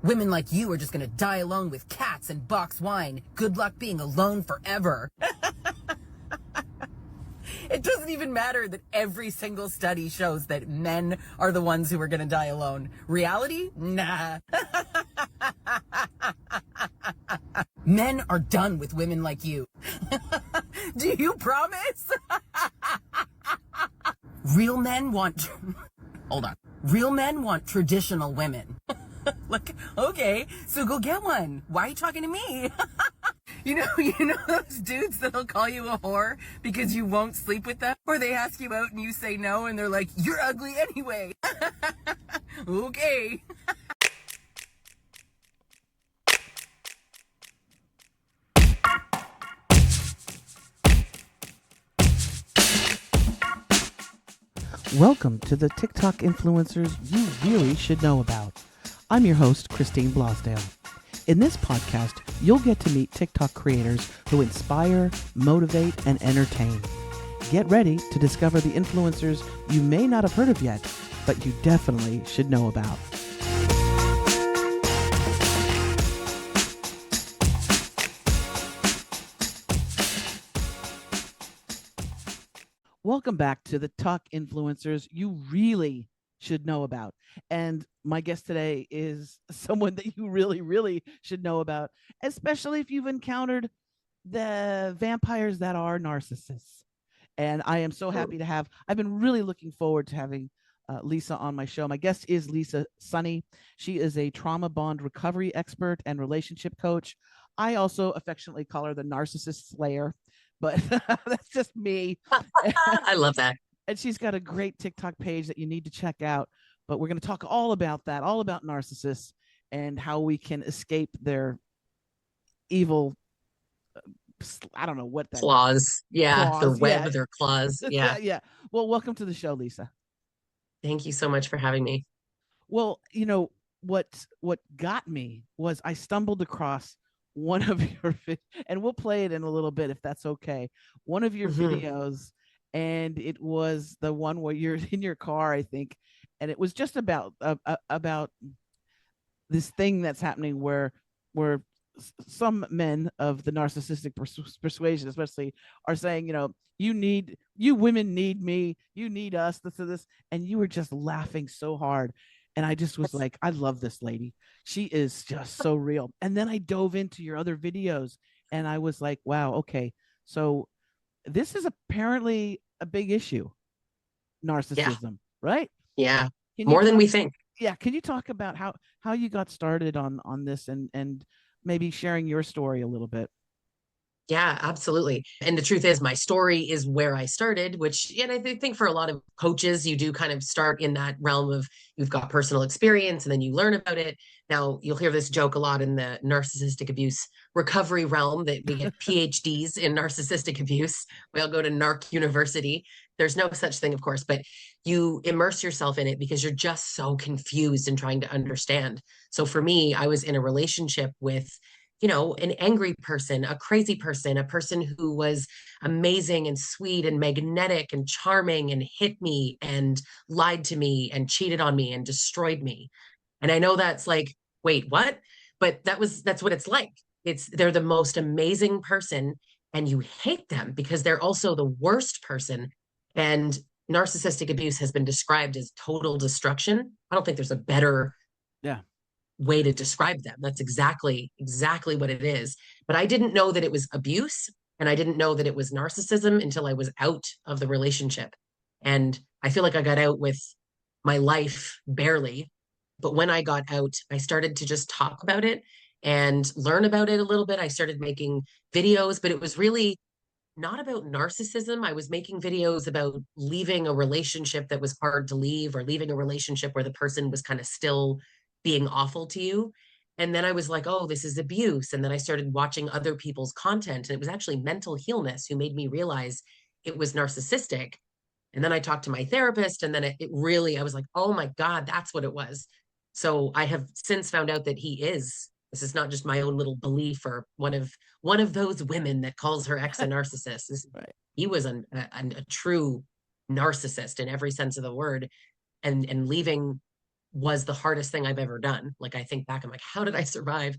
Women like you are just gonna die alone with cats and box wine. Good luck being alone forever. It doesn't even matter that every single study shows that men are the ones who are gonna die alone. Reality? Nah. Men are done with women like you. Do you promise? Real men want... Hold on. Real men want traditional women. Like, okay, so go get one. Why are you talking to me? You know those dudes that'll call you a whore because you won't sleep with them? Or they ask you out and you say no and they're like, you're ugly anyway. Okay. Welcome to the TikTok influencers you really should know about. I'm your host, Christine Blosdale. In this podcast, you'll get to meet TikTok creators who inspire, motivate, and entertain. Get ready to discover the influencers you may not have heard of yet, but you definitely should know about. Welcome back to the Talk Influencers you really should know about. And my guest today is someone that you really should know about, especially if you've encountered the vampires that are narcissists. And I am so happy to have, I've been really looking forward to having Lisa on my show. My guest is Lisa Sonni. She is a trauma bond recovery expert and relationship coach. I also affectionately call her the narcissist slayer, but that's just me. I love that. And she's got a great TikTok page that you need to check out. But we're going to talk all about that, all about narcissists and how we can escape their evil, I don't know what that claws. Is. Yeah, Claws, their web, yeah. their claws. Yeah. Yeah. Well, welcome to the show, Lisa. Thank you so much for having me. Well, you know, what got me was I stumbled across one of your and we'll play it in a little bit if that's okay. One of your videos, and it was the one where you're in your car, I think, and it was just about this thing that's happening where some men of the narcissistic persuasion, especially, are saying, you women need me, you need us, this, and you were just laughing so hard. And I just was like, I love this lady. She is just so real. And then I dove into your other videos and I was like, wow, okay. So this is apparently a big issue. Narcissism, right? Yeah. More than we think. Yeah. Can you talk about how you got started on this and maybe sharing your story a little bit? Yeah, absolutely. And the truth is, my story is where I started, which, and I think for a lot of coaches, you do kind of start in that realm of you've got personal experience and then you learn about it. Now, you'll hear this joke a lot in the narcissistic abuse recovery realm that we get PhDs in narcissistic abuse. We all go to NARC University. There's no such thing, of course, but you immerse yourself in it because you're just so confused and trying to understand. So for me, I was in a relationship with an angry person, a crazy person, a person who was amazing and sweet and magnetic and charming and hit me and lied to me and cheated on me and destroyed me. And I know that's like, wait, what? But that's what it's like. They're the most amazing person and you hate them because they're also the worst person. And narcissistic abuse has been described as total destruction. I don't think there's a better way to describe them. That's exactly what it is. But I didn't know that it was abuse and I didn't know that it was narcissism until I was out of the relationship. And I feel like I got out with my life barely. But when I got out, I started to just talk about it and learn about it a little bit. I started making videos, but it was really not about narcissism. I was making videos about leaving a relationship that was hard to leave or leaving a relationship where the person was kind of still being awful to you. And then I was like, oh, this is abuse. And then I started watching other people's content. And it was actually mental illness who made me realize it was narcissistic. And then I talked to my therapist and then it really, I was like, oh my God, that's what it was. So I have since found out that this is not just my own little belief or one of those women that calls her ex a narcissist. Right. He was a true narcissist in every sense of the word and leaving was the hardest thing I've ever done. Like, I think back, I'm like, how did I survive?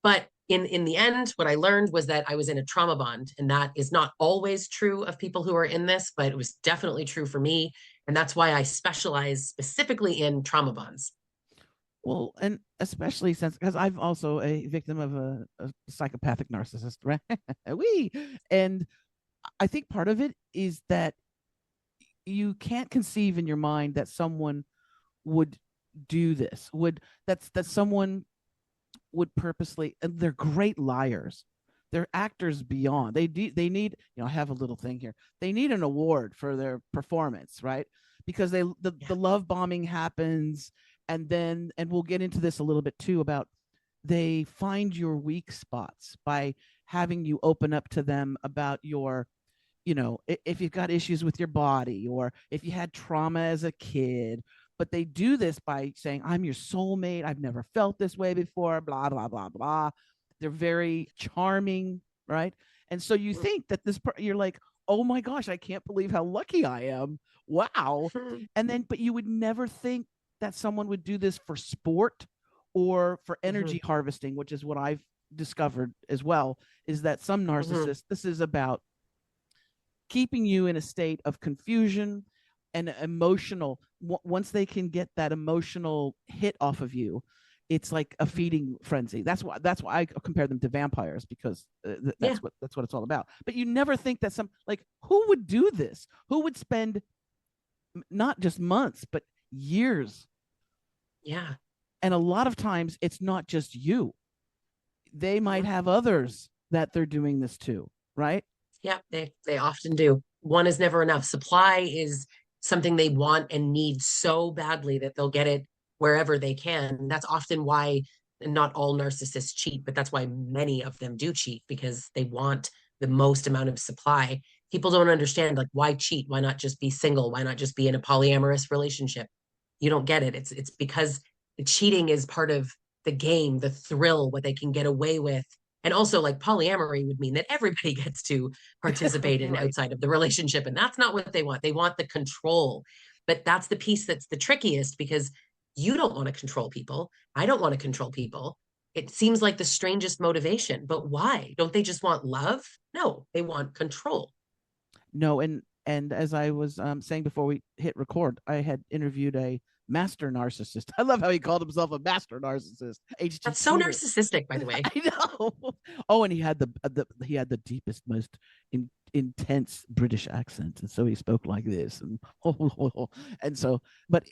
But in the end, what I learned was that I was in a trauma bond, and that is not always true of people who are in this, but it was definitely true for me. And that's why I specialize specifically in trauma bonds. Well, and especially since, because I'm also a victim of a psychopathic narcissist, right? We, and I think part of it is that you can't conceive in your mind that someone would do this, that someone would purposely, and they're great liars. They're actors beyond. They need, I have a little thing here. They need an award for their performance, right? Because the love bombing happens, and we'll get into this a little bit too, about they find your weak spots by having you open up to them about your, if you've got issues with your body, or if you had trauma as a kid. But they do this by saying, I'm your soulmate, I've never felt this way before, blah blah blah blah. They're very charming, right? And so you think that you're like, oh my gosh, I can't believe how lucky I am, wow. And then, but you would never think that someone would do this for sport or for energy harvesting, which is what I've discovered as well, is that some narcissists, this is about keeping you in a state of confusion and emotional. Once they can get that emotional hit off of you, it's like a feeding frenzy. That's why I compare them to vampires, because that's what it's all about. But you never think that who would do this? Who would spend not just months but years? Yeah. And a lot of times it's not just you. They might have others that they're doing this to, right? Yeah, they often do. One is never enough. Supply is something they want and need so badly that they'll get it wherever they can. And that's often why not all narcissists cheat, but that's why many of them do cheat, because they want the most amount of supply. People don't understand, like, why cheat? Why not just be single? Why not just be in a polyamorous relationship? You don't get it. It's because the cheating is part of the game, the thrill, what they can get away with. And also, like, polyamory would mean that everybody gets to participate in outside of the relationship. And that's not what they want. They want the control. But that's the piece that's the trickiest, because you don't want to control people. I don't want to control people. It seems like the strangest motivation. But why? Don't they just want love? No, they want control. No, and as I was saying before we hit record, I had interviewed a master narcissist. I love how he called himself a master narcissist. That's so narcissistic, by the way. I know. Oh, and he had the deepest, most intense British accent, and so he spoke like this, and and so, but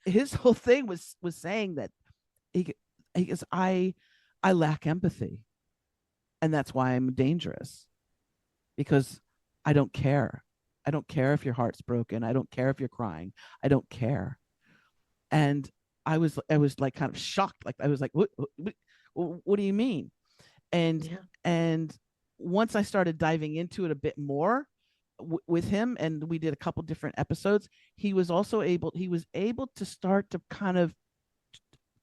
his whole thing was saying that he goes, I lack empathy, and that's why I'm dangerous, because I don't care. I don't care if your heart's broken. I don't care if you're crying. I don't care. And I was like kind of shocked. Like, I was like, what do you mean? And once I started diving into it a bit more with him, and we did a couple different episodes, he was able to start to kind of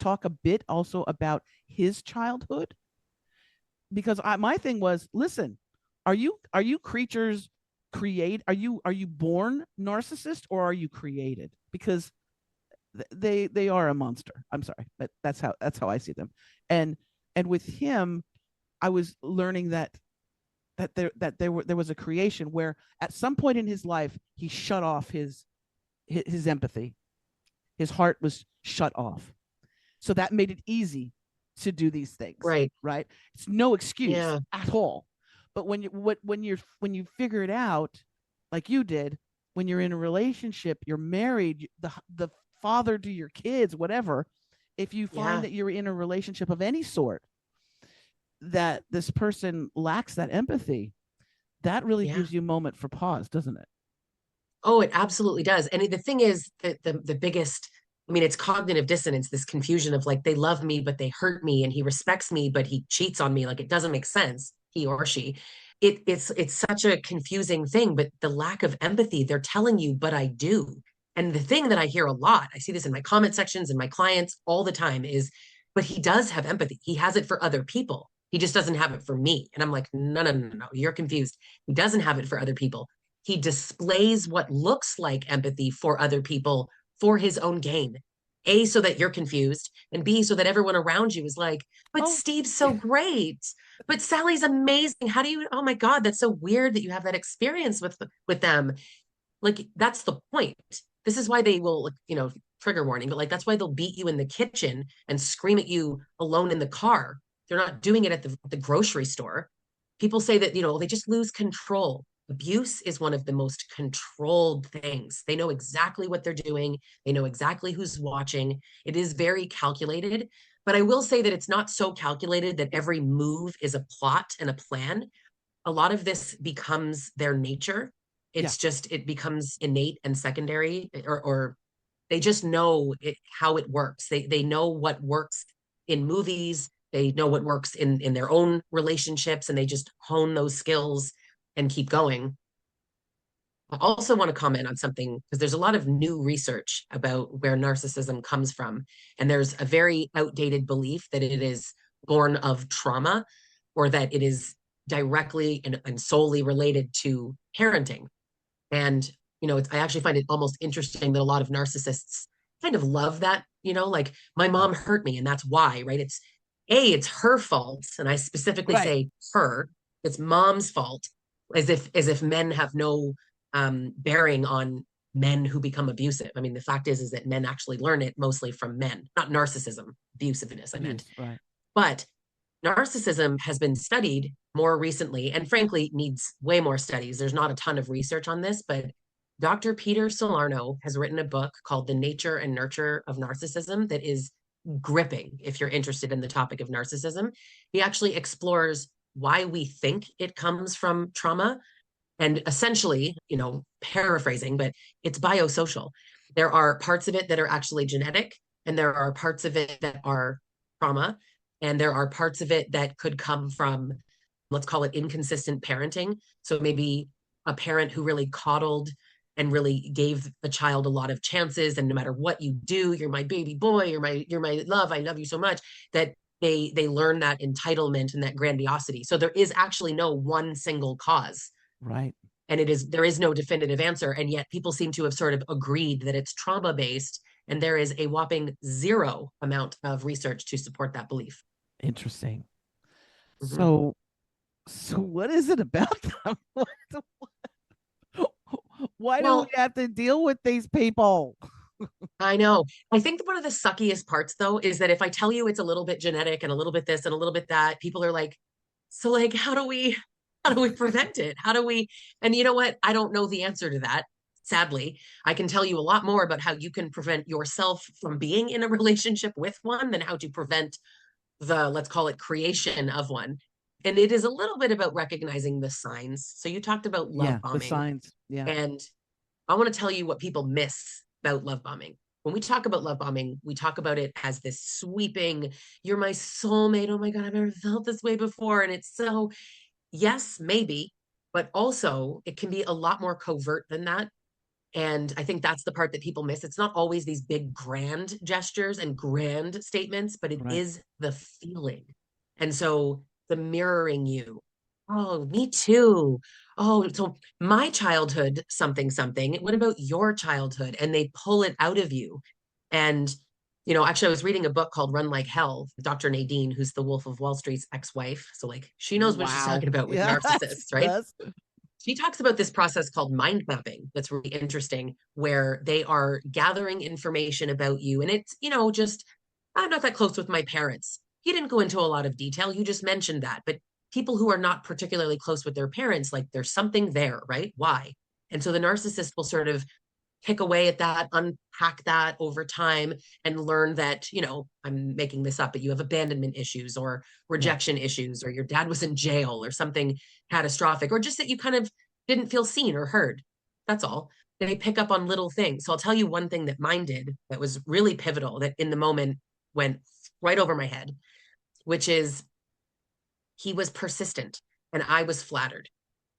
talk a bit also about his childhood. Because my thing was, listen, are you creatures are you born narcissist, or are you created? Because they are a monster. I'm sorry, but that's how I see them. And with him, I was learning that there was a creation where at some point in his life he shut off his empathy. His heart was shut off, so that made it easy to do these things. Right. It's no excuse at all. But when you figure it out, like you did, when you're in a relationship, you're married, the father to your kids, whatever, if you find that you're in a relationship of any sort, that this person lacks that empathy, that really gives you a moment for pause, doesn't it? Oh, it absolutely does. And the thing is that the biggest, I mean, it's cognitive dissonance, this confusion of, like, they love me, but they hurt me, and he respects me, but he cheats on me. Like, it doesn't make sense, he or she. It's such a confusing thing, but the lack of empathy, they're telling you, but I do. And the thing that I hear a lot, I see this in my comment sections and my clients all the time, is, but he does have empathy. He has it for other people. He just doesn't have it for me. And I'm like, no, you're confused. He doesn't have it for other people. He displays what looks like empathy for other people for his own gain. A, so that you're confused, and B, so that everyone around you is like, but Oh, Steve's so great. But Sally's amazing. How do you, oh my God, that's so weird that you have that experience with them. Like, that's the point. This is why they will, trigger warning, but like, that's why they'll beat you in the kitchen and scream at you alone in the car. They're not doing it at the grocery store. People say that, they just lose control. Abuse is one of the most controlled things. They know exactly what they're doing. They know exactly who's watching. It is very calculated, but I will say that it's not so calculated that every move is a plot and a plan. A lot of this becomes their nature. yeah. It's just, it becomes innate and secondary, or they just know how it works. They know what works in movies. They know what works in their own relationships, and they just hone those skills and keep going. I also want to comment on something because there's a lot of new research about where narcissism comes from. And there's a very outdated belief that it is born of trauma, or that it is directly and solely related to parenting. And, I actually find it almost interesting that a lot of narcissists kind of love that, like, my mom hurt me and that's why, right? It's her fault. And I specifically Right. say her, it's mom's fault, as if men have no bearing on men who become abusive. I mean, the fact is that men actually learn it mostly from men, not narcissism, abusiveness, I meant. Right. But narcissism has been studied more recently, and frankly needs way more studies. There's not a ton of research on this, but Dr. Peter Salerno has written a book called The Nature and Nurture of Narcissism that is gripping if you're interested in the topic of narcissism. He actually explores why we think it comes from trauma, and essentially, paraphrasing, but it's biosocial. There are parts of it that are actually genetic, and there are parts of it that are trauma, and there are parts of it that could come from, let's call it, inconsistent parenting. So maybe a parent who really coddled and really gave the child a lot of chances, and no matter what you do, you're my baby boy, you're my love, I love you so much, that they learn that entitlement and that grandiosity. So there is actually no one single cause, Right. and there is no definitive answer, and yet people seem to have sort of agreed that it's trauma based, and there is a whopping zero amount of research to support that belief. Interesting. Mm-hmm. So what is it about them? Why do Well, we have to deal with these people? I know. I think that one of the suckiest parts, though, is that if I tell you it's a little bit genetic and a little bit this and a little bit that, people are like, so like, how do we prevent it? How do we, and you know what? I don't know the answer to that. Sadly, I can tell you a lot more about how you can prevent yourself from being in a relationship with one than how to prevent the, let's call it, creation of one. And it is a little bit about recognizing the signs. So you talked about love Yeah, the bombing, signs. Yeah. and I want to tell you what people miss about love bombing. When we talk about love bombing, we talk about it as this sweeping, you're my soulmate. Oh my God, I've never felt this way before. And it's so, yes, maybe, but also it can be a lot more covert than that. And I think that's the part that people miss. It's not always these big grand gestures and grand statements, but it Right. is the feeling. And so the mirroring you. Oh, me too. Oh, so my childhood, something, something. What about your childhood? And they pull it out of you. And, actually, I was reading a book called Run Like Hell, Dr. Nadine, who's the Wolf of Wall Street's ex-wife. So, like, she knows what she's Wow. talking about with Yeah. narcissists, right? She talks about this process called mind mapping that's really interesting, where they are gathering information about you. And it's, just, I'm not that close with my parents. You didn't go into a lot of detail. You just mentioned that. But people who are not particularly close with their parents, like, there's something there, right? Why? And so the narcissist will sort of pick away at that, unpack that over time, and learn that, I'm making this up, but you have abandonment issues or Yeah. rejection issues, or your dad was in jail or something catastrophic, or just that you kind of didn't feel seen or heard. That's all. They pick up on little things. So I'll tell you one thing that mine did that was really pivotal, that in the moment went right over my head, which is he was persistent and I was flattered.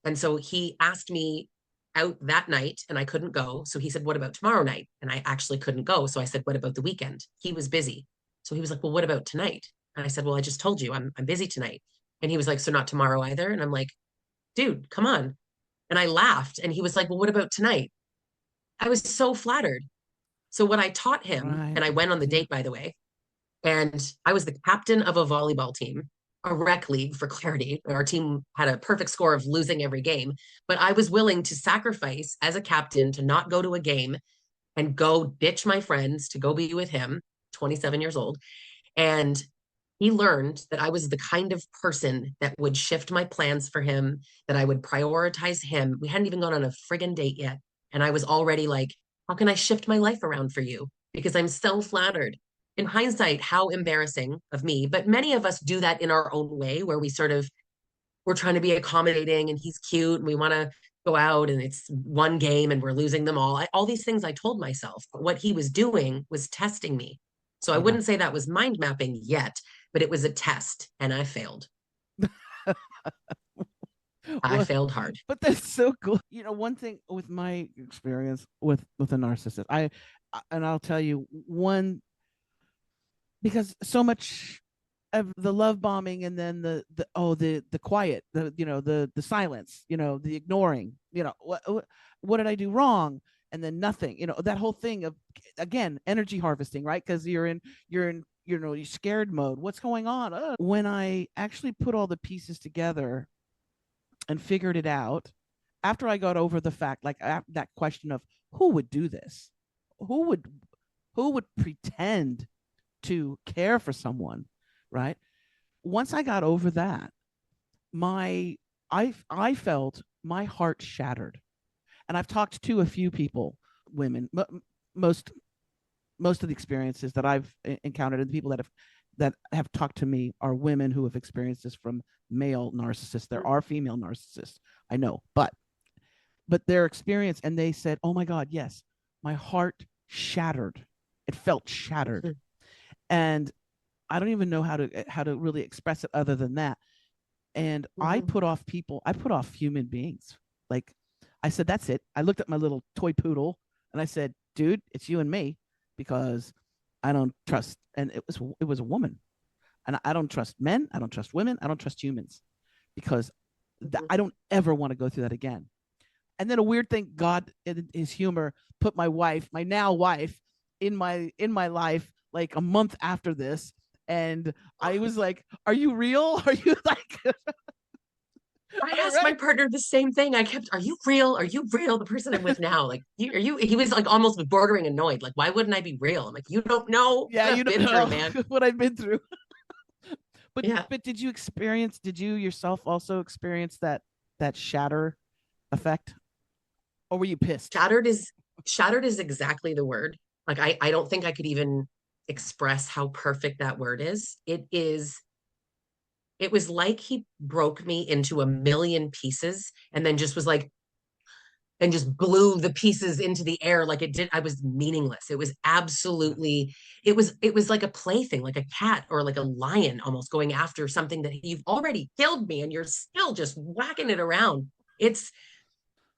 And so he asked me out that night and I couldn't go. So he said, what about tomorrow night? And I actually couldn't go. So I said, what about the weekend? He was busy. So he was like, well, what about tonight? And I said, well, I just told you I'm busy tonight. And he was like, so not tomorrow either? And I'm like, dude, come on. And I laughed and he was like, well, what about tonight? I was so flattered. So what I taught him, Right. and I went on the date, by the way, and I was the captain of a volleyball team, a rec league for clarity. Our team had a perfect score of losing every game, but I was willing to sacrifice as a captain to not go to a game and go ditch my friends to go be with him, 27 years old. And he learned that I was the kind of person that would shift my plans for him, that I would prioritize him. We hadn't even gone on a friggin' date yet. And I was already like, how can I shift my life around for you? Because I'm so flattered. In hindsight, how embarrassing of me. But many of us do that in our own way, where we sort of, we're trying to be accommodating and he's cute and we want to go out and it's one game and we're losing them all. All these things I told myself. But what he was doing was testing me. So I wouldn't say that was mind mapping yet, but it was a test and I failed. I failed hard. But that's so cool. One thing with my experience with a narcissist, and I'll tell you one, because so much of the love bombing and then the quiet, the silence, the ignoring, what did I do wrong? And then nothing, that whole thing of, again, energy harvesting, right? Because you're scared mode. What's going on? When I actually put all the pieces together and figured it out, after I got over the fact, like that question of who would do this, who would pretend to care for someone, right? Once I got over that, I felt my heart shattered. And I've talked to a few people, women, most of the experiences that I've encountered, and the people that have talked to me are women who have experienced this from male narcissists. There are female narcissists, I know, but their experience, and they said, oh my God, yes, my heart shattered. It felt shattered. And I don't even know how to really express it other than that. And I put off human beings. Like, I said, that's it. I looked at my little toy poodle and I said, dude, it's you and me, because I don't trust. And it was a woman. And I don't trust men. I don't trust women. I don't trust humans, because I don't ever want to go through that again. And then a weird thing, God in his humor put my now wife in my life like a month after this. And I was like, are you real? Are you like I asked my partner the same thing. Are you real? Are you real? The person I'm with now, like, he was like almost bordering annoyed. Like, why wouldn't I be real? I'm like, you don't know. Yeah, you don't know man. what I've been through. But yeah. But did you yourself also experience that shatter effect? Or were you pissed? Shattered is exactly the word. Like, I don't think I could even express how perfect that word is. It was like he broke me into a million pieces and then just was like, and just blew the pieces into the air like it did. I was meaningless. It was absolutely, it was like a plaything, like a cat or like a lion almost going after something that you've already killed me and you're still just whacking it around.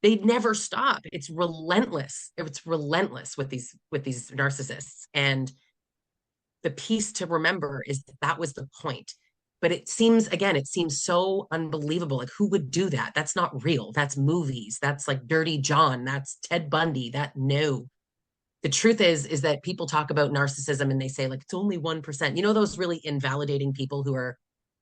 They never stop. It's relentless. It's relentless with these narcissists. And the piece to remember is that was the point. But it seems so unbelievable. Like, who would do that? That's not real. That's movies. That's like Dirty John. That's Ted Bundy. No. The truth is that people talk about narcissism and they say, like, it's only 1%. You know, those really invalidating people who are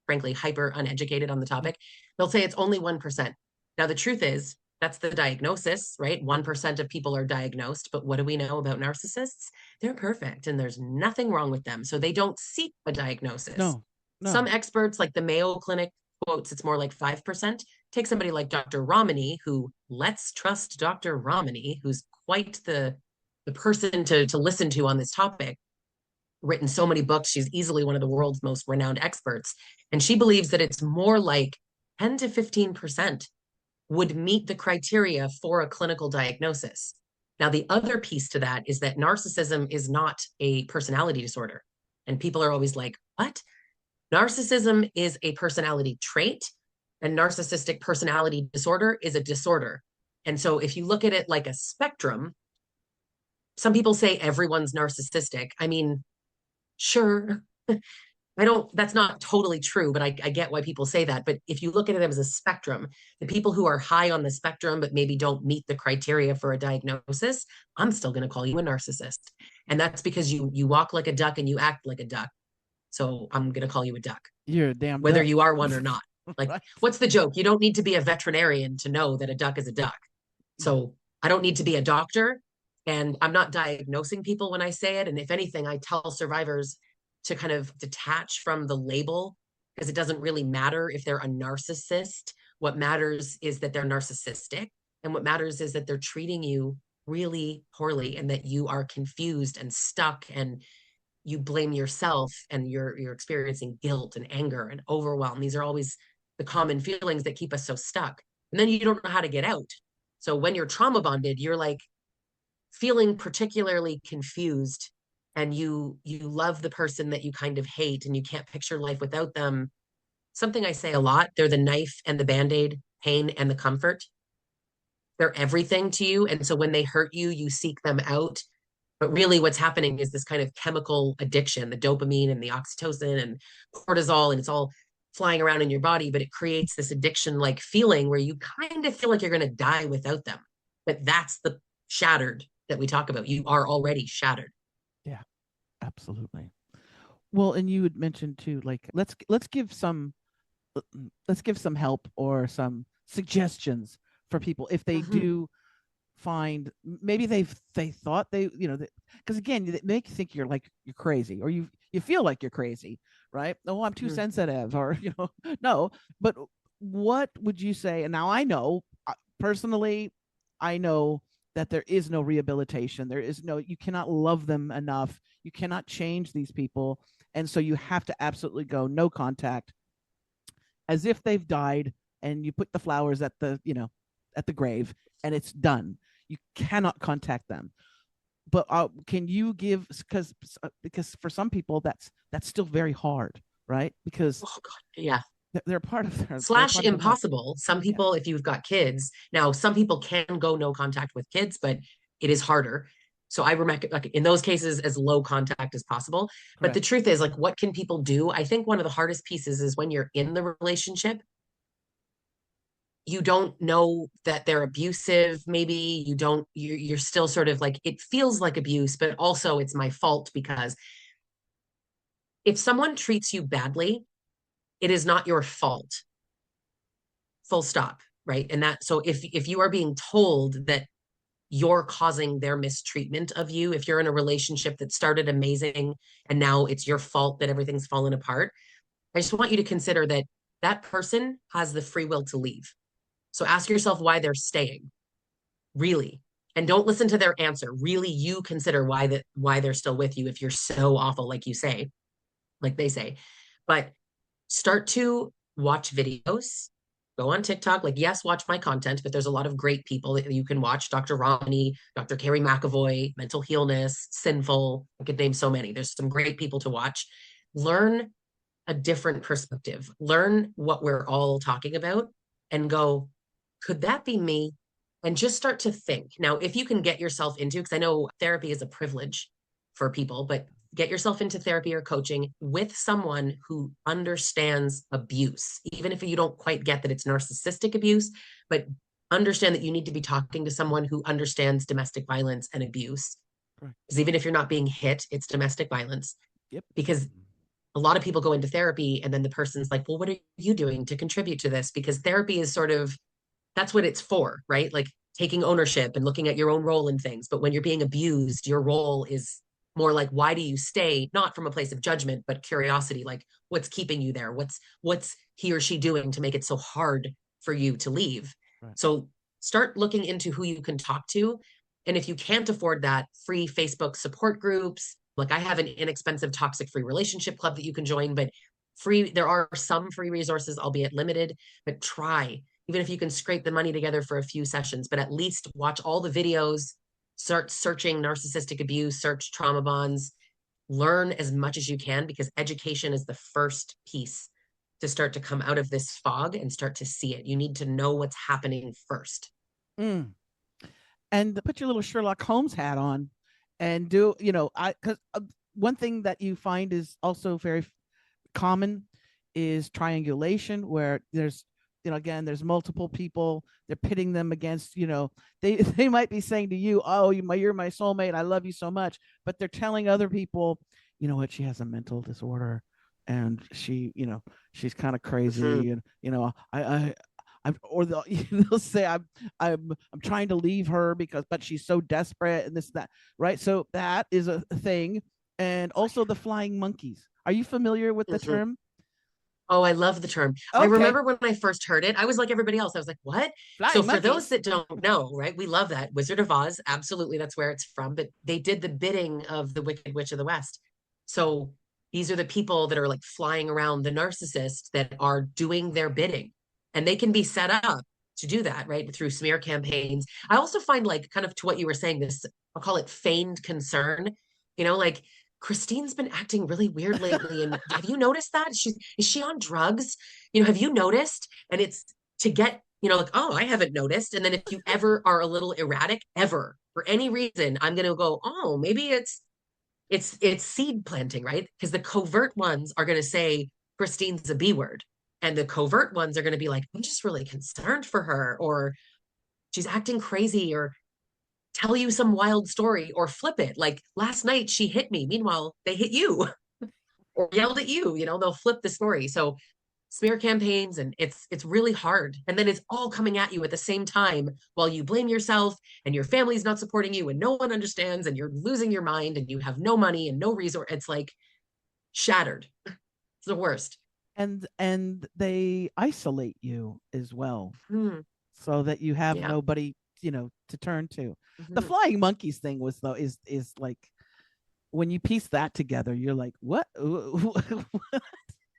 frankly hyper uneducated on the topic, they'll say it's only 1%. Now, the truth is, that's the diagnosis, right? 1% of people are diagnosed. But what do we know about narcissists? They're perfect and there's nothing wrong with them. So they don't seek a diagnosis. No. Some experts, like the Mayo Clinic, quotes it's more like 5%. Take somebody like Dr. Ramani, who, let's trust Dr. Ramani, who's quite the person to listen to on this topic, written so many books. She's easily one of the world's most renowned experts. And she believes that it's more like 10 to 15% would meet the criteria for a clinical diagnosis. Now, the other piece to that is that narcissism is not a personality disorder. And people are always like, what? Narcissism is a personality trait, and narcissistic personality disorder is a disorder. And so if you look at it like a spectrum, some people say everyone's narcissistic. I mean, sure, that's not totally true, but I get why people say that. But if you look at it as a spectrum, the people who are high on the spectrum, but maybe don't meet the criteria for a diagnosis, I'm still going to call you a narcissist. And that's because you walk like a duck and you act like a duck. So I'm going to call you a duck, You're a damn whether duck. you are one or not. Like, Right. what's the joke? You don't need to be a veterinarian to know that a duck is a duck. So I don't need to be a doctor. And I'm not diagnosing people when I say it. And if anything, I tell survivors to kind of detach from the label, because it doesn't really matter if they're a narcissist. What matters is that they're narcissistic. And what matters is that they're treating you really poorly and that you are confused and stuck and you blame yourself and you're experiencing guilt and anger and overwhelm. These are always the common feelings that keep us so stuck. And then you don't know how to get out. So when you're trauma bonded, you're like feeling particularly confused, and you love the person that you kind of hate and you can't picture life without them. Something I say a lot, they're the knife and the band-aid, pain and the comfort. They're everything to you. And so when they hurt you, you seek them out. But really, what's happening is this kind of chemical addiction, the dopamine and the oxytocin and cortisol, and it's all flying around in your body, but it creates this addiction like feeling where you kind of feel like you're going to die without them. But that's the shattered that we talk about. You are already shattered. Yeah, absolutely. Well, and you had mentioned too, like let's give some help or some suggestions for people if they do find maybe they thought they because again they make you think you're crazy, or you feel like you're crazy, right? Oh, I'm too sensitive, or no. But what would you say? And now I know personally, I know that there is no rehabilitation. There is no, you cannot love them enough. You cannot change these people. And so you have to absolutely go no contact, as if they've died, and you put the flowers at the grave and it's done. You cannot contact them. But can you give, because for some people that's still very hard, right? Because yeah, they're part of their slash impossible. Some people, if you've got kids, now some people can go no contact with kids, but it is harder. So I recommend, like, in those cases, as low contact as possible. Correct. But the truth is, like, what can people do? I think one of the hardest pieces is when you're in the relationship, you don't know that they're abusive. Maybe you're still sort of like, it feels like abuse, but also it's my fault, because if someone treats you badly, it is not your fault. Full stop. Right. And that, so if you are being told that you're causing their mistreatment of you, if you're in a relationship that started amazing and now it's your fault that everything's fallen apart, I just want you to consider that that person has the free will to leave. So ask yourself why they're staying, really. And don't listen to their answer. Really, you consider why they're still with you if you're so awful, like you say, like they say. But start to watch videos, go on TikTok. Like, yes, watch my content, but there's a lot of great people that you can watch. Dr. Romney, Dr. Carrie McAvoy, Mental Healness, Sinful. I could name so many. There's some great people to watch. Learn a different perspective. Learn what we're all talking about and go, could that be me? And just start to think. Now, if you can get yourself into, because I know therapy is a privilege for people, but get yourself into therapy or coaching with someone who understands abuse, even if you don't quite get that it's narcissistic abuse, but understand that you need to be talking to someone who understands domestic violence and abuse. Because even if you're not being hit, it's domestic violence. Yep. Because a lot of people go into therapy and then the person's like, well, what are you doing to contribute to this? Because therapy is sort of, that's what it's for, right? Like taking ownership and looking at your own role in things. But when you're being abused, your role is more like, why do you stay? Not from a place of judgment, but curiosity. Like, what's keeping you there? What's he or she doing to make it so hard for you to leave? Right. So start looking into who you can talk to. And if you can't afford that, free Facebook support groups. Like, I have an inexpensive toxic free relationship club that you can join, but there are some free resources, albeit limited, but try, even if you can scrape the money together for a few sessions, but at least watch all the videos, start searching narcissistic abuse, search trauma bonds, learn as much as you can, because education is the first piece to start to come out of this fog and start to see it. You need to know what's happening first. And put your little Sherlock Holmes hat on and do, because one thing that you find is also very common is triangulation, where there's, again, there's multiple people, they're pitting them against, they might be saying to you, oh, you're my soulmate, I love you so much, but they're telling other people, you know what, she has a mental disorder, and she's kind of crazy, and or they'll say I'm trying to leave her but she's so desperate, and this that, right? So that is a thing. And also the flying monkeys. Are you familiar with the term? Oh, I love the term. Okay. I remember when I first heard it, I was like everybody else. I was like, what? Flying So for monkeys. those that don't know, right, we love that. Wizard of Oz, absolutely, that's where it's from. But they did the bidding of the Wicked Witch of the West. So these are the people that are like flying around, the narcissists that are doing their bidding. And they can be set up to do that, right, through smear campaigns. I also find, like, kind of to what you were saying, this, I'll call it feigned concern, like Christine's been acting really weird lately. And have you noticed that? Is she on drugs? Have you noticed? And it's to get, like, oh, I haven't noticed. And then if you ever are a little erratic, ever, for any reason, I'm going to go, oh, maybe it's seed planting, right? Because the covert ones are going to say Christine's a B word. And the covert ones are going to be like, I'm just really concerned for her, or she's acting crazy, or tell you some wild story, or flip it. Like last night she hit me. Meanwhile, they hit you or yelled at you, they'll flip the story. So smear campaigns, and it's really hard. And then it's all coming at you at the same time while you blame yourself, and your family's not supporting you, and no one understands, and you're losing your mind, and you have no money and no resource. It's like shattered. It's the worst. And they isolate you as well, so that you have nobody to turn to. The flying monkeys thing is like, when you piece that together, you're like, what?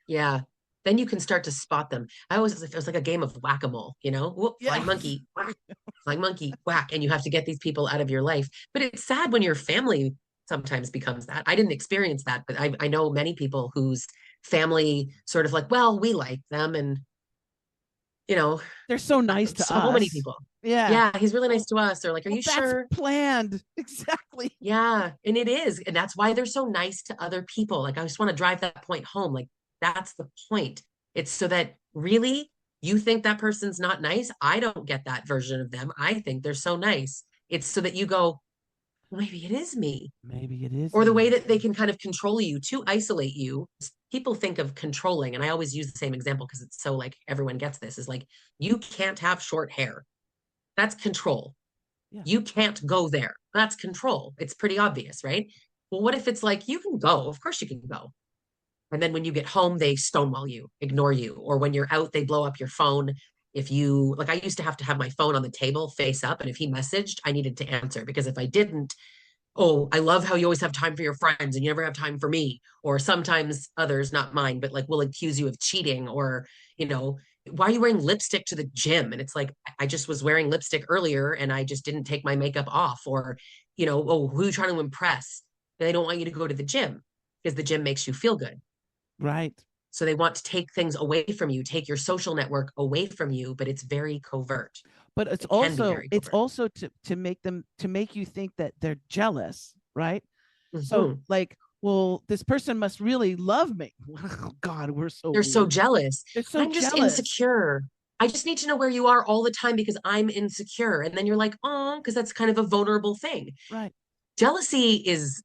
Yeah. Then you can start to spot them. It was like a game of whack-a-mole, Whoop, flying monkey, whack, flying monkey, whack. And you have to get these people out of your life. But it's sad when your family sometimes becomes that. I didn't experience that, but I know many people whose family sort of like, well, we like them, and they're so nice to us. So many people. Yeah, he's really nice to us. Or like, are you sure? Planned. Exactly. Yeah, and it is. And that's why they're so nice to other people. Like, I just want to drive that point home. Like, that's the point. It's so that really you think that person's not nice. I don't get that version of them. I think they're so nice. It's so that you go, well, maybe it is me. Maybe it is. Or the way that they can kind of control you to isolate you. People think of controlling, and I always use the same example because it's so like everyone gets this, is like, you can't have short hair. That's control. Yeah. You can't go there. That's control. It's pretty obvious, right? Well, what if it's like, you can go? Of course you can go. And then when you get home, they stonewall you, ignore you. Or when you're out, they blow up your phone. If you, like, I used to have my phone on the table face up, and if he messaged, I needed to answer, because if I didn't, oh, I love how you always have time for your friends and you never have time for me. Or sometimes others, not mine, but like, will accuse you of cheating, or, why are you wearing lipstick to the gym? And it's like, I just was wearing lipstick earlier and I just didn't take my makeup off. Or, oh, who are you trying to impress? They don't want you to go to the gym because the gym makes you feel good. Right. So they want to take things away from you, take your social network away from you, but it's very covert. But it's also to make you think that they're jealous, right? So like, well, this person must really love me. Oh God, they're so jealous. I'm just insecure. I just need to know where you are all the time because I'm insecure. And then you're like, oh, because that's kind of a vulnerable thing. Right. Jealousy is,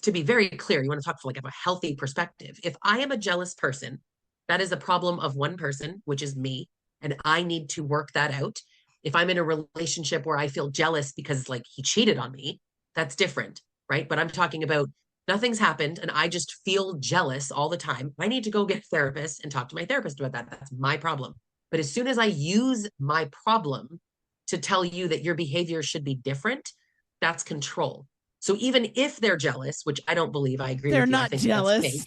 to be very clear, you want to talk from like a healthy perspective. If I am a jealous person, that is a problem of one person, which is me, and I need to work that out. If I'm in a relationship where I feel jealous because like he cheated on me, that's different, right? But I'm talking about nothing's happened and I just feel jealous all the time. I need to go get a therapist and talk to my therapist about that. That's my problem. But as soon as I use my problem to tell you that your behavior should be different, that's control. So even if they're jealous, which I don't believe, I agree they're with you. Not jealous.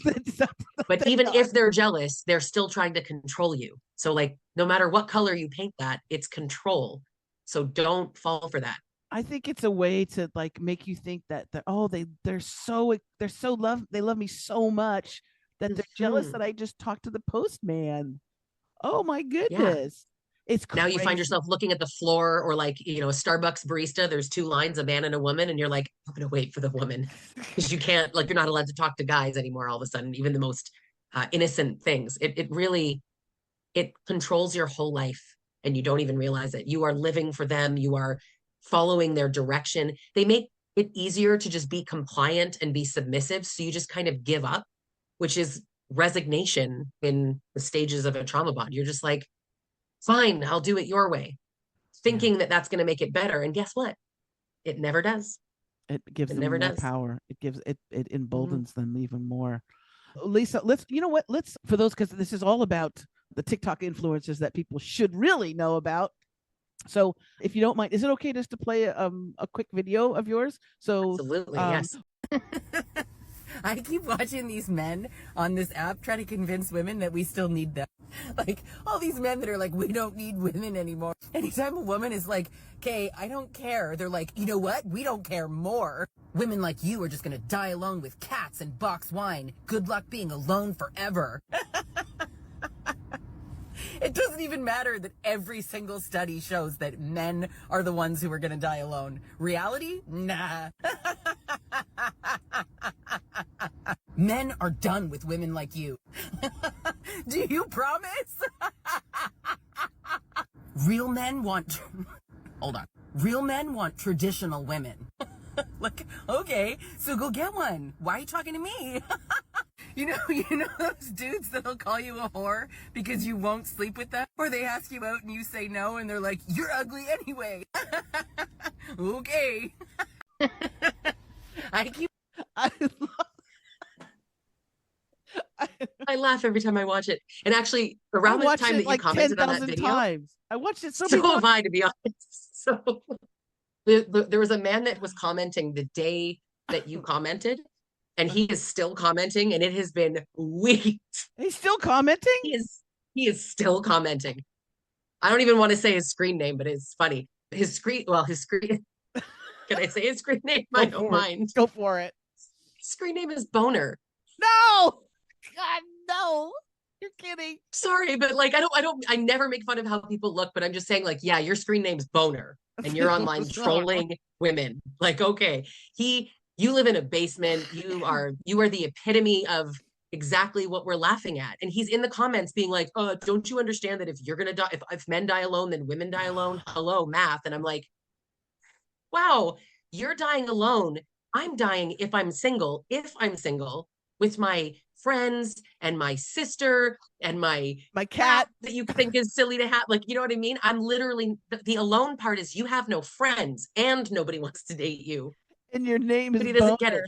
But even if they're jealous, they're still trying to control you. So like, no matter what color you paint that, it's control. So don't fall for that. I think it's a way to like make you think that they love me so much that they're jealous that I just talked to the postman. Oh my goodness. Yeah. It's crazy. Now you find yourself looking at the floor, or like, a Starbucks barista, there's two lines, a man and a woman, and you're like, I'm gonna wait for the woman, because you can't, like, you're not allowed to talk to guys anymore all of a sudden, even the most innocent things. It really, it controls your whole life and you don't even realize it. You are living for them. You are following their direction. They make it easier to just be compliant and be submissive. So you just kind of give up, which is resignation in the stages of a trauma bond. You're just like, fine, I'll do it your way, thinking that that's going to make it better. And guess what? It never does. It gives It them never more does. power. It emboldens them even more. Lisa, let's, you know what? Let's, for those, because this is all about the TikTok influencers that people should really know about. So if you don't mind, is it okay just to play a quick video of yours? So Absolutely, yes. I keep watching these men on this app try to convince women that we still need them. Like, all these men that are like, we don't need women anymore. Anytime a woman is like, okay, I don't care, they're like, you know what? We don't care more. Women like you are just gonna die alone with cats and box wine. Good luck being alone forever. It doesn't even matter that every single study shows that men are the ones who are going to die alone. Reality? Nah. Men are done with women like you. Do you promise? Real men want... Hold on. Real men want traditional women. Like, okay, so go get one. Why are you talking to me? You know those dudes that'll call you a whore because you won't sleep with them? Or they ask you out and you say no and they're like, you're ugly anyway. Okay. I laugh every time I watch it. And actually, around the time that you commented on that video, times. I watched it so have I, to be honest. So there was a man that was commenting the day that you commented, and he is still commenting, and it has been weeks. He's still commenting? He is still commenting. I don't even want to say his screen name, but it's funny. His screen. Can I say his screen name? I don't mind. Go for it. His screen name is Boner. No! God, no. You're kidding. Sorry, but like I never make fun of how people look, but I'm just saying, like, yeah, your screen name's Boner and you're online trolling women. Like, okay. You live in a basement. You are the epitome of exactly what we're laughing at. And he's in the comments being like, don't you understand that if you're gonna die, if men die alone, then women die alone? Hello, math. And I'm like, wow, you're dying alone. I'm dying if I'm single with my friends and my sister and my cat that you think is silly to have. Like, you know what I mean? I'm literally, the alone part is you have no friends and nobody wants to date you. And your name is But he doesn't get it.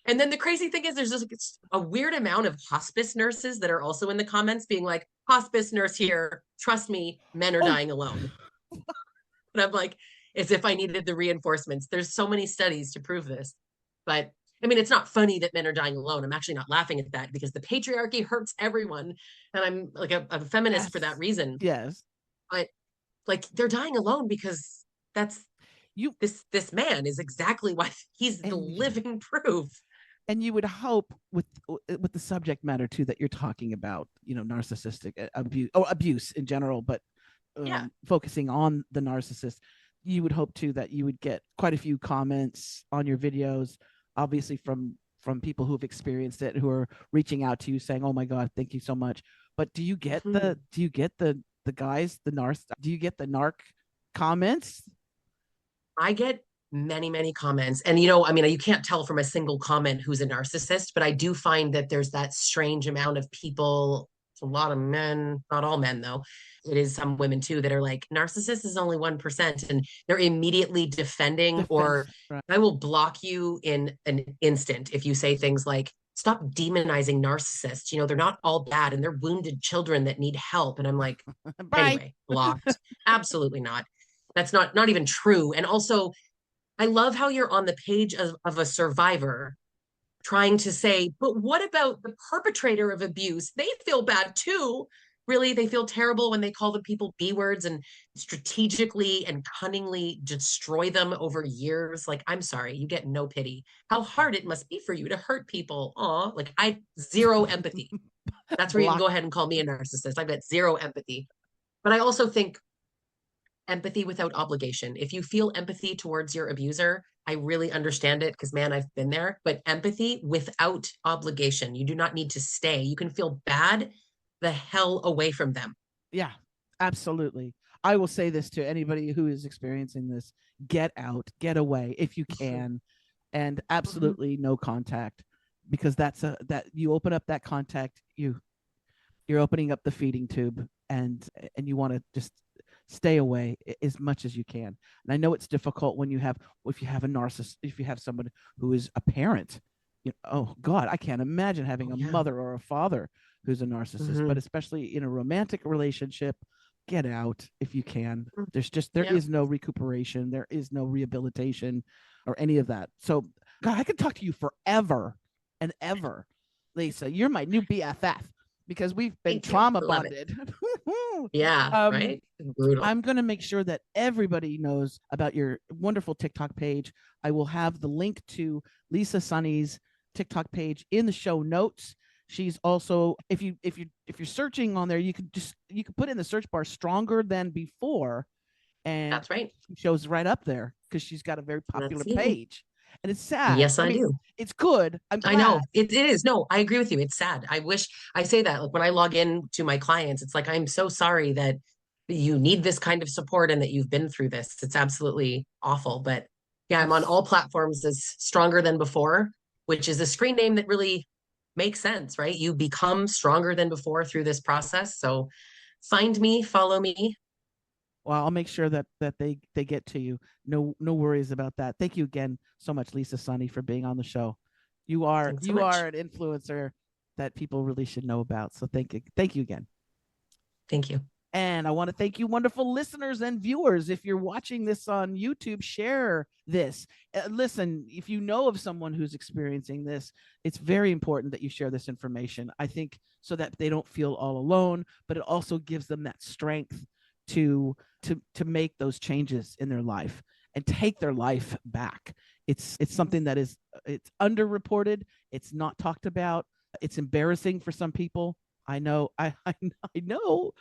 And then the crazy thing is there's just a weird amount of hospice nurses that are also in the comments being like, hospice nurse here, trust me, men are dying alone. And I'm like, as if I needed the reinforcements. There's so many studies to prove this. But I mean, it's not funny that men are dying alone. I'm actually not laughing at that because the patriarchy hurts everyone. And I'm like a feminist for that reason. Yes. But like, they're dying alone because that's this man is exactly why he's the living proof. And you would hope with the subject matter too that you're talking about, narcissistic abuse in general, but focusing on the narcissist, you would hope too that you would get quite a few comments on your videos, obviously from people who've experienced it, who are reaching out to you saying, "Oh my God, thank you so much." But do you get the guys, do you get the narc comments? I get many comments. And, you can't tell from a single comment who's a narcissist, but I do find that there's that strange amount of people, a lot of men, not all men though. It is some women too that are like, narcissist is only 1%. And they're immediately defending or right. I will block you in an instant if you say things like, stop demonizing narcissists. They're not all bad and they're wounded children that need help. And I'm like, anyway, blocked. Absolutely not. That's not even true. And also, I love how you're on the page of a survivor trying to say, but what about the perpetrator of abuse? They feel bad too. Really, they feel terrible when they call the people B words and strategically and cunningly destroy them over years. Like, I'm sorry, you get no pity. How hard it must be for you to hurt people. Aw, like zero empathy. That's where you can go ahead and call me a narcissist. I've got zero empathy. But I also think empathy without obligation. If you feel empathy towards your abuser, I really understand it because, man, I've been there. But empathy without obligation. You do not need to stay. You can feel bad the hell away from them. Yeah, absolutely. I will say this to anybody who is experiencing this: get out, get away if you can, and absolutely no contact, because that you open up that contact, you're opening up the feeding tube, and you want to just stay away as much as you can. And I know it's difficult when if you have a narcissist, if you have someone who is a parent, oh God, I can't imagine having a mother or a father who's a narcissist, but especially in a romantic relationship, get out if you can. There is no recuperation, there is no rehabilitation or any of that. So God, I could talk to you forever and ever, Lisa. You're my new BFF because we've been trauma bonded. Right? Brutal. I'm going to make sure that everybody knows about your wonderful TikTok page. I will have the link to Lisa Sonni's TikTok page in the show notes. She's also, if you're searching on there, you can put in the search bar "stronger than before," and that's right. She shows right up there because she's got a very popular page. And it's sad. Yes, I do. It's good. I know it is. No, I agree with you. It's sad. I say that, like, when I log in to my clients, it's like, I'm so sorry that you need this kind of support and that you've been through this. It's absolutely awful. But yeah, I'm on all platforms as Stronger Than Before, which is a screen name that really makes sense, right? You become stronger than before through this process. So find me, follow me. Well, I'll make sure that they get to you. No worries about that. Thank you again so much, Lisa Sonni, for being on the show. You are an influencer that people really should know about. So thank you again. Thank you. And I want to thank you, wonderful listeners and viewers. If you're watching this on YouTube, share this. Listen, if you know of someone who's experiencing this, it's very important that you share this information. I think so that they don't feel all alone, but it also gives them that strength to make those changes in their life and take their life back. It's something that it's underreported. It's not talked about. It's embarrassing for some people. I know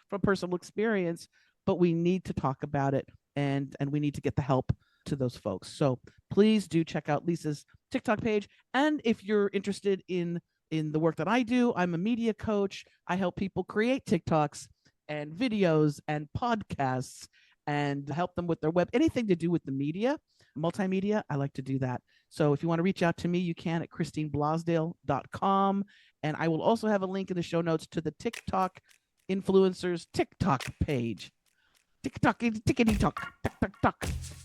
from personal experience, but we need to talk about it and we need to get the help to those folks. So please do check out Lisa's TikTok page. And if you're interested in the work that I do, I'm a media coach. I help people create TikToks and videos and podcasts and help them with their web, anything to do with the media, multimedia. I like to do that. So if you want to reach out to me, you can at christineblosdale.com. And I will also have a link in the show notes to the TikTok influencers TikTok page. TikTok.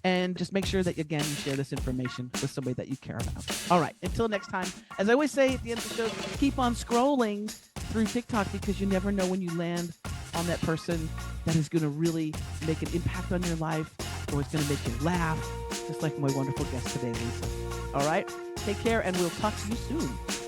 And just make sure that, again, you share this information with somebody that you care about. All right. Until next time, as I always say at the end of the show, keep on scrolling through TikTok because you never know when you land on that person that is going to really make an impact on your life or it's going to make you laugh, just like my wonderful guest today, Lisa. All right. Take care, and we'll talk to you soon.